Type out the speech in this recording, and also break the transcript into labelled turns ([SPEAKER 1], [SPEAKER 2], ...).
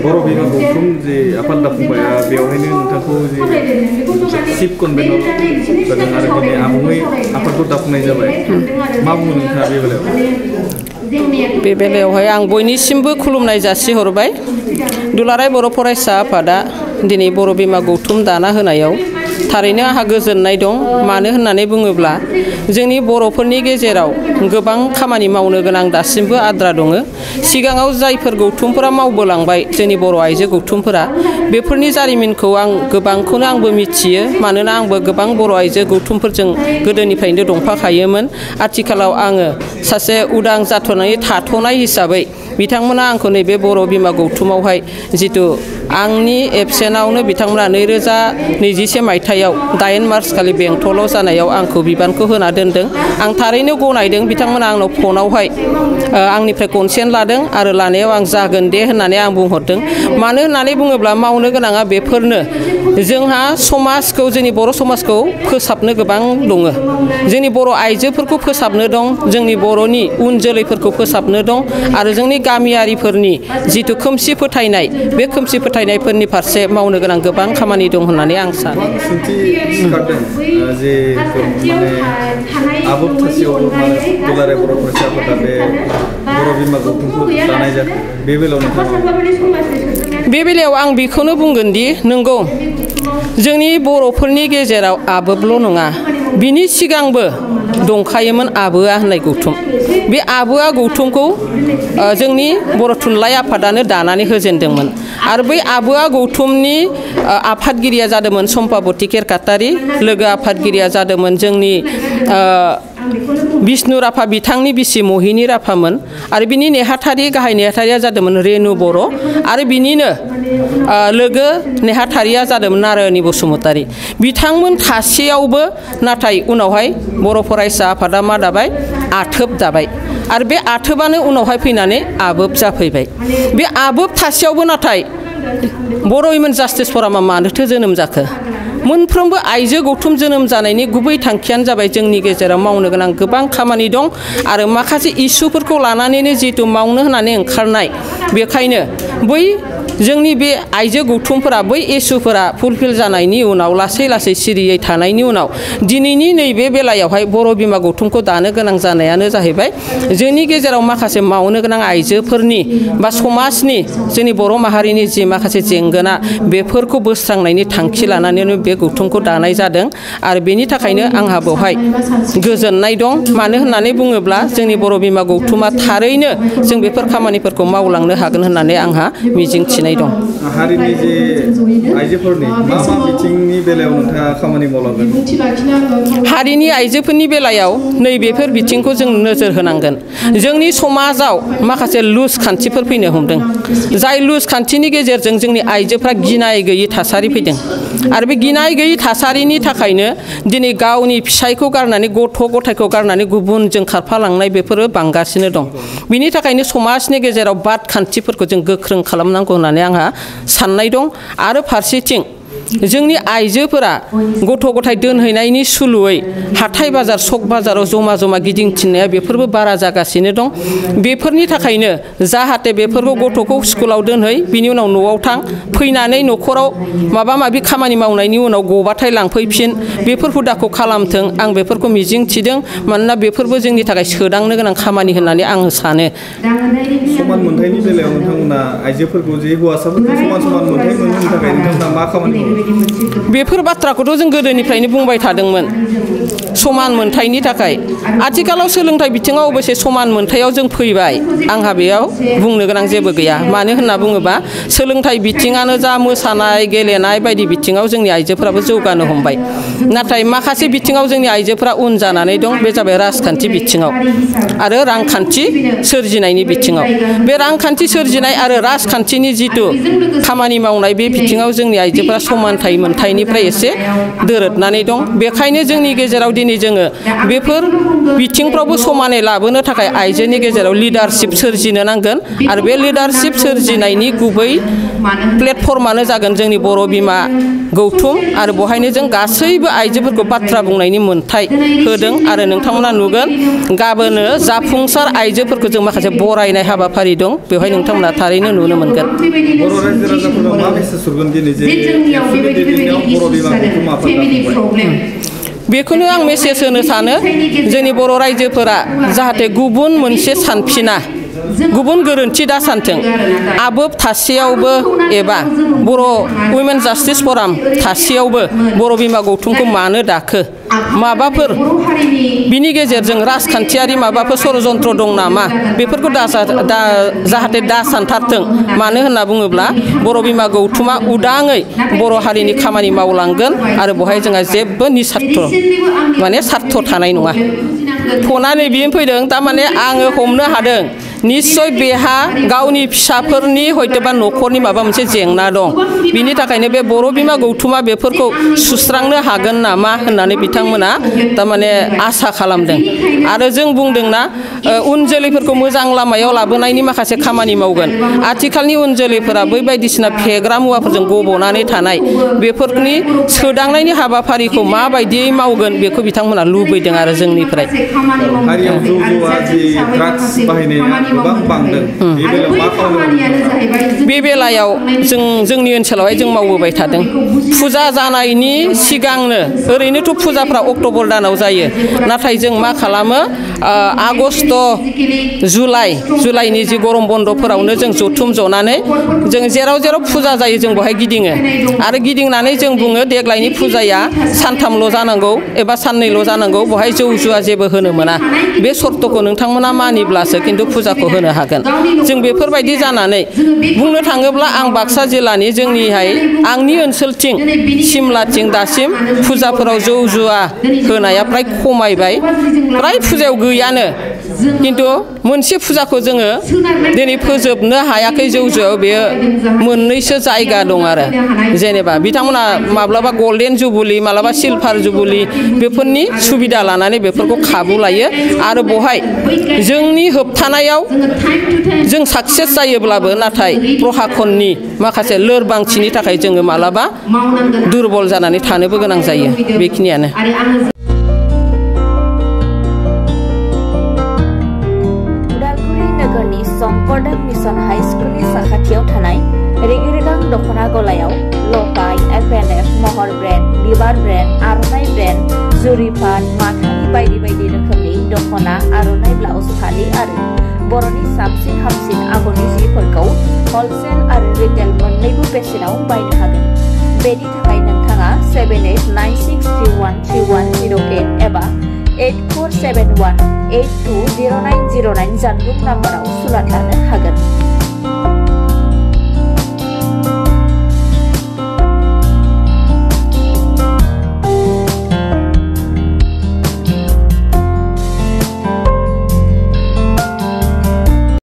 [SPEAKER 1] बर' बिमा गौथुम जे आफाद फंबाया बेवहायनो नोंथांखौ जे चिफ कनभेनर जादों आरो दिनै आबुङै आफादखौ दाफुंनाय जाबाय मा बुङो नोंथाङा बे बेलायाव?
[SPEAKER 2] बे बेलायावहाय आं बयनिसिमबो खुलुमनाय जासिहरबाय। दुलाराय बर' फरायसा आफादा दिनै बर' बिमा गौथुम दाना होनायाव थारैनो आंहा गोजोननाय दं। मानो होननानै बुङोब्ला जोंनि बर'फोरनि गेजेराव गोबां खामानि मावनो गोनां दासिमबो आद्रा दङ। सिगाङाव जायफोर गौथुमफोरा मावबोलांबाय जोंनि बर' आइजो गौथुमफोरा बेफोरनि जारिमिनखौ आं गोबांखौनो आंबो मिथियो। मानोना आंबो गोबां बर' आइजो गौथुमफोरजों गोदोनिफ्रायनो दंफाखायोमोन। आथिखालाव आङो सासे उदां जाथ'नानै थाथ'नाय हिसाबै बिथांमोना आंखौ नैबे बर' बिमा गौथुमावहाय जितु आंनि एबसेन्टआवनो बिथांमोना 2021 मायथाइयाव 8 मार्च खालि बेंटलाव जानायाव आंखौ बिबानखौ होना दोनदों। आं थारैनो गनायदों। बिथांमोना आंनाव फनावहाय आंनिफ्राय कनसेन्ट लादों आरो लानायाव आं जागोन दे होननानै आं बुंहरदों। मानो होननानै बुङोब्ला मावनो गोनाङा बेफोरनो जोंहा समाजखौ जोंनि बर' समाजखौ फोसाबनो गोबां दङ। जोंनि बर' आइजोफोरखौ फोसाबनो दं, जोंनि बर'नि उन जोलैफोरखौ फोसाबनो दं आरो जोंनि गामियारिफोरनि जिथु खोमसि फोथायनाय बे खोमसि फोथायनायफोरनि फारसे मावनो गोनां गोबां खामानि दं होननानै आं सानो।
[SPEAKER 1] जे माने आबुंथासेयाव दुलाराय बर' फरायसा आफादा बे बर' बिमा गौथुमखौ दानाय जादों बे बेलायाव नोंथाङा?
[SPEAKER 2] बे बेलायाव आं बेखौनो बुंगोन दि नंगौ जोंनि बर'फोरनि गेजेराव आबोबल' नङा, बिनि सिगांबो दंखायोमोन आबोआ होननाय गौथुम। बे आबोआ गौथुमखौ जोंनि बर' थुनलाइ आफादानो दानानै होजेनदोंमोन आरो बै आबोआ गौथुमनि आफादगिरिया जादोंमोन सम्पाबती केरकाटारि, लोगो आफादगिरिया जादोंमोन जोंनि बिष्णु राभा बिथांनि बिसि महिनी राभामोन आरो बिनि नेहाथारि गाहाय नेहाथारिया जादोंमोन रेणु बर' आरो बिनिनो लोगो नेहाथारिया जादोंमोन नारायणी बसुमतारी। बिथांमोन थासेयावबो नाथाय उनावहाय बर' फरायसा आफादा मा दाबाय? आथोब दाबाय आरो बे आथोबानो उनावहाय फैनानै आबोब जाफैबाय। बे आबोब थासेयावबो नाथाय बर' उइमेन जास्टिस फरामा मानोथो जोनोम जाखो? मोनफ्रोमबो आइजो गौथुम जोनोम जानायनि गुबै थांखियानो जाबाय जोंनि गेजेराव मावनो गोनां गोबां खामानि दं आरो माखासे इसुफोरखौ लानानैनो जिहेतु मावनो होननानै ओंखारनाय, बेखायनो बै जोंनि बे आइजो गौथुमफोरा बै इसुफोरा फुलफिल जानायनि उनाव लासै लासै सिरियै थानायनि उनाव दिनैनि नैबे बेलायावहाय बर' बिमा गौथुमखौ दानो गोनां जानायानो जाहैबाय जोंनि गेजेराव माखासे मावनो गोनां आइजोफोरनि बा समाजनि जोंनि बर' माहारिनि जि माखासे जेंगोना बेफोरखौ बोस्रांनायनि थांखि लानानैनो बे गौथुमखौ दानाय जादों आरो बेनि थाखायनो आंहा बेवहाय गोजोननाय दं। मानो होननानै बुङोब्ला जोंनि बर' बिमा गौथुमा थारैनो जों बेफोर खामानिफोरखौ मावलांनो हागोन होननानै आंहा मिजिंथिनाय दं।
[SPEAKER 1] हारिनि जे आइजोफोरनि मा मा बिथिंनि बेलायाव नोंथाङा खामानि मावलांगोन?
[SPEAKER 2] हारिनि आइजोफोरनि बेलायाव नैबेफोर बिथिंखौ जों नोजोर होनांगोन। जोंनि समाजाव माखासे लुज खान्थिफोर फैनो हमदों, जाय लुज खान्थिनि गेजेरजों जोंनि आइजोफ्रा गिनाय गैयै थासारि फैदों आरो बे गिनाय गैयै थासारिनि थाखायनो दिनै गावनि फिसायखौ गारनानै गथ' गथायखौ गारनानै गुबुनजों खारफालांनाय बेफोरो बांगासिनो दं। बिनि थाखायनो समाजनि गेजेराव बाद खान्थिफोरखौ जों गोख्रों खालामनांगौ होननानै आंहा साननाय दं आरो फारसेथिं जोंनि आइजोफोरा गथ' गथाय दोनहैनायनि सुलुयै हाथाय बाजार सक बाजाराव जमा जमा गिदिंथिंनाया बेफोरबो बारा जागासिनो दं। बेफोरनि थाखायनो जाहाथे बेफोरखौ गथ'खौ स्कुलाव दोनहै बिनि उनाव न'आव थां, फैनानै न'खराव माबा माबि खामानि मावनायनि उनाव गबाथाय लांफैफिन, बेफोर हुदाखौ खालामथों आं बेफोरखौ मिजिं थिदों। मानोना बेफोरबो जोंनि थाखाय सोदांनो गोनां खामानि होननानै आं सानो।
[SPEAKER 1] समान मोनथायनि बेलायाव नोंथांमोना आइजोफोरखौ जे हौवासाफोरखौ समान समान मोनथाय मोनहोनो थाखाय नोंथांमोना मा खामानि मावो?
[SPEAKER 2] बेफोर बाथ्राखौथ' जों गोदोनिफ्रायनो बुंबाय थादोंमोन समान मोनथायनि थाखाय। आथिखालाव सोलोंथाइ बिथिङाव अबयसे समान मोनथायाव जों फैबाय, आंहा बेयाव बुंनो गोनां जेबो गैया। मानो होनना बुङोबा सोलोंथाइ बिथिङानो जा, मोसानाय गेलेनाय बायदि बिथिङाव जोंनि आइजोफोराबो जौगानो हमबाय। नाथाय माखासे बिथिङाव जोंनि आइजोफोरा उन जानानै दं, बे जाबाय राजखान्थि बिथिङाव आरो रांखान्थि सोरजिनायनि बिथिङाव। बे रांखान्थि सोरजिनाय आरो राजखान्थिनि जिथु खामानि मावनाय बे बिथिङाव जोंनि आइजोफोरा समानथाय मोनथायनिफ्राय एसे दोरोदनानै दं। बेखायनो जोंनि गेजेराव दिनै जोङो बेफोर बिथिंफ्रावबो समानै लाबोनो थाखाय आइजोनि गेजेराव लिडारशिप सोरजिनो नांगोन आरो बे लिडारशिप सोरजिनायनि गुबै प्लेटफर्मानो जागोन जोंनि बर' बिमा गौथुम आरो बहायनो जों गासैबो आइजोफोरखौ बाथ्रा बुंनायनि मोन्थाय होदों आरो नोंथांमोना नुगोन गाबोनो जाफुंसार आइजोफोरखौ जों माखासे बरायनाय हाबाफारि दं बेवहाय नोंथांमोना थारैनो नुनो मोनगोन।
[SPEAKER 1] बर' रायजो राजाफोरा मा मेसेज हरगोन दिनै जे बर' बिमा गौथुम आफादा
[SPEAKER 2] बेखौनो आं मेसेज होनो सानो जोंनि बर' रायजोफोरा जाहाथे गुबुन मोनसे सानफिना गुबुन गोरोन्थि दा सानथों आबोब थासेयावबो एबा बर' उइमेन जास्टिस फराम थासेयावबो बर' बिमा गौथुमखौ मानो दाखो माबाफोर बिनि गेजेरजों राजखान्थियारि माबाफोर षड़यन्त्र दं नामा बेफोरखौ जाहाथे दा सानथारथों मानो होनना बुङोब्ला बर' बिमा गौथुमा उदाङै बर' हारिनि खामानि मावलांगोन आरो बहाय जोंहा जेबो निस्वार्थ माने सार्थ थानाय नङा। फनानै बियो फैदों थारमाने आङो हमनो हादों निश्चय बेहा गावनि फिसाफोरनि हयतोबा न'खरनि माबा मोनसे जेंना दं बिनि थाखायनो बे बर' बिमा गौथुमा बेफोरखौ सुस्रांनो हागोन नामा होननानै बिथांमोना थारमाने आसा खालामदों आरो जों बुंदोंना उन जोलैफोरखौ मोजां लामायाव लाबोनायनि माखासे खामानि मावगोन आथिखालनि उन जोलैफोरा बै बायदिसिना फेग्रा मुवाफोरजों गब'नानै थानाय बेफोरनि सोदांनायनि हाबाफारिखौ माबायदियै मावगोन बेखौ बिथांमोना लुबैदों आरो जोंनिफ्राय
[SPEAKER 1] हारियाव जौ जुवा जि ड्राग्स बाहायनाया गोबां बांदों
[SPEAKER 2] बे बेलायाव जोंनि ओनसोलावहाय जों मावबोबाय थादों फुजा जानायनि सिगांनो ओरैनोथ' फुजाफ्रा अक्ट'बर दानाव जायो नाथाय जों मा खालामो आगष्ट जुलाइनि जि गरम बन्दफोरावनो जों जथुम जनानै जों जेराव फुजा जायो जों बेवहाय गिदिङो आरो गिदिंनानै जों बुङो देग्लायनि फुजाया सानथामल' जानांगौ एबा साननैल' जानांगौ बेवहाय जौ जुवा जेबो होनो मोना बे सर्तखौ नोंथांमोना मानिब्लासो खिन्थु फुजाखौ होनो हागोन। जों बेफोरबायदि जानानै बुंनो थाङोब्ला आं बाक्सा जिल्लानि जोंनिहाय आंनि ओनसोलथिं सिमलाथिं दासिम फुजाफोराव जौ जुवा होनाया फ्राय खमायबाय फ्राय फुजायाव गैयानो खिन्थु मोनसे फुजाखौ जोङो दिनै फोजोबनो हायाखै जौ जुवायाव बेयो मोननैसो जायगा दं आरो जेनेबा बिथांमोना माब्लाबा गल्डेन जुबुलि माब्लाबा सिलभार जुबुलि बेफोरनि सुबिदा लानानै बेफोरखौ खाबु लायो आरो बहाय जोंनि होबथानायाव जों साक्सेस जायोब्लाबो नाथाय प्रहाखननि माखासे लोरबांथिनि थाखाय जोङो मालाबा दुरबल जानानै थानोबो गोनां जायो बेखिनियानो।
[SPEAKER 3] उदालगुरि नोगोरनि संकरदेब मिशन हाई स्कुलनि साखाथियाव थानाय रेगे-रेगां दख'ना गलायाव लफाय, FNF, महर ब्रेन्ड, बिबार ब्रेन्ड, आर'नाइ ब्रेन्ड, जुरिफान, माथानि बायदि बायदि रोखोमनि दख'ना, आर'नाइ ब्लाउस, फालि आरो बर'नि साबसिन हामसिन आगरनि जिफोरखौ हलसेल आरो रिटेल मोन्नैबो बेसेनाव बायनो हागोन। बेनि थाखाय नोंथाङा 7896313108 एबा 8471820909 जानबुं नाम्बाराव सुलाद लानो हागोन।